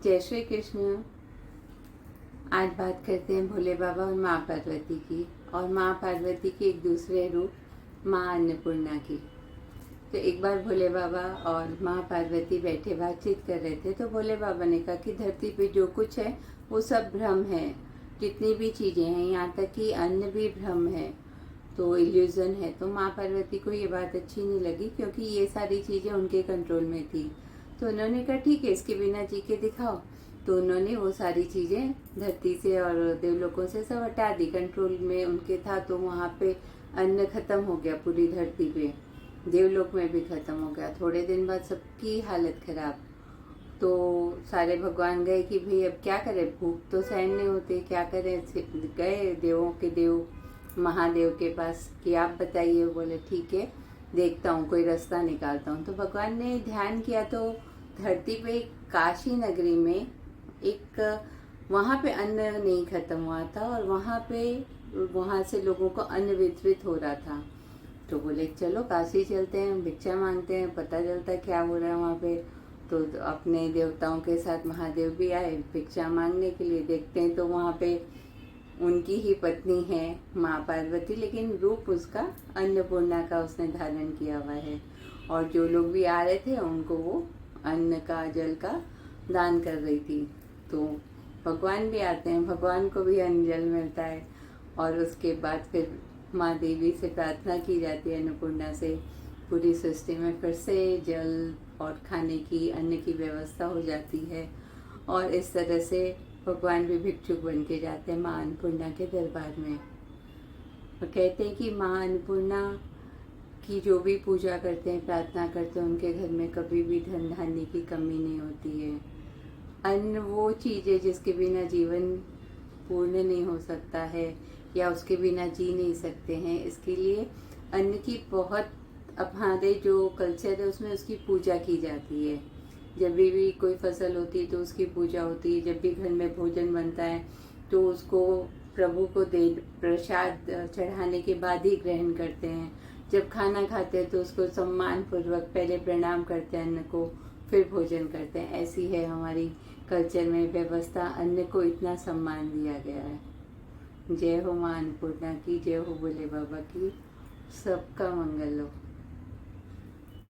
जय श्री कृष्ण। आज बात करते हैं भोले बाबा और माँ पार्वती की, और माँ पार्वती की एक दूसरे रूप माँ अन्नपूर्णा की। तो एक बार भोले बाबा और माँ पार्वती बैठे बातचीत कर रहे थे, तो भोले बाबा ने कहा कि धरती पे जो कुछ है वो सब भ्रम है, जितनी भी चीज़ें हैं, यहाँ तक कि अन्न भी भ्रम है, तो इल्यूज़न है। तो माँ पार्वती को ये बात अच्छी नहीं लगी, क्योंकि ये सारी चीज़ें उनके कंट्रोल में थी। तो उन्होंने कहा ठीक है, इसके बिना जी के दिखाओ। तो उन्होंने वो सारी चीज़ें धरती से और देवलोकों से सब हटा दी। कंट्रोल में उनके था, तो वहाँ पे अन्न खत्म हो गया पूरी धरती पे, देवलोक में भी खत्म हो गया। थोड़े दिन बाद सबकी हालत खराब। तो सारे भगवान गए कि भाई अब क्या करें, भूख तो सहन नहीं होती, क्या करें। गए देवों के देव महादेव के पास कि आप बताइए। बोले ठीक है, देखता हूँ, कोई रास्ता निकालता हूँ। तो भगवान ने ध्यान किया, तो धरती पे काशी नगरी में एक वहाँ पे अन्न नहीं खत्म हुआ था, और वहाँ से लोगों को अन्न वितरित हो रहा था। तो बोले चलो काशी चलते हैं, भिक्षा मांगते हैं, पता चलता है क्या हो रहा है वहाँ पे। तो अपने देवताओं के साथ महादेव भी आए भिक्षा मांगने के लिए। देखते हैं तो वहाँ पे उनकी ही पत्नी है माँ पार्वती, लेकिन रूप उसका अन्नपूर्णा का उसने धारण किया हुआ है। और जो लोग भी आ रहे थे उनको वो अन्न का जल का दान कर रही थी। तो भगवान भी आते हैं, भगवान को भी अन्न जल मिलता है। और उसके बाद फिर माँ देवी से प्रार्थना की जाती है, अन्नपूर्णा से, पूरी सृष्टि में फिर से जल और खाने की, अन्न की व्यवस्था हो जाती है। और इस तरह से भगवान भी भिक्षुक बन के जाते हैं माँ अन्नपूर्णा के दरबार में। और कहते हैं कि माँ अन्नपूर्णा की जो भी पूजा करते हैं, प्रार्थना करते हैं, उनके घर में कभी भी धन धान्य की कमी नहीं होती है। अन्न वो चीज़ है जिसके बिना जीवन पूर्ण नहीं हो सकता है, या उसके बिना जी नहीं सकते हैं। इसके लिए अन्न की बहुत, अब हमारे जो कल्चर है उसमें उसकी पूजा की जाती है। जब भी कोई फसल होती है तो उसकी पूजा होती है। जब भी घर में भोजन बनता है तो उसको प्रभु को दे प्रसाद चढ़ाने के बाद ही ग्रहण करते हैं। जब खाना खाते हैं तो उसको सम्मान पूर्वक पहले प्रणाम करते हैं अन्न को, फिर भोजन करते हैं। ऐसी है हमारी कल्चर में व्यवस्था, अन्न को इतना सम्मान दिया गया है। जय हो माँ अन्नपूर्णा की, जय हो भोले बाबा की, सबका मंगल हो।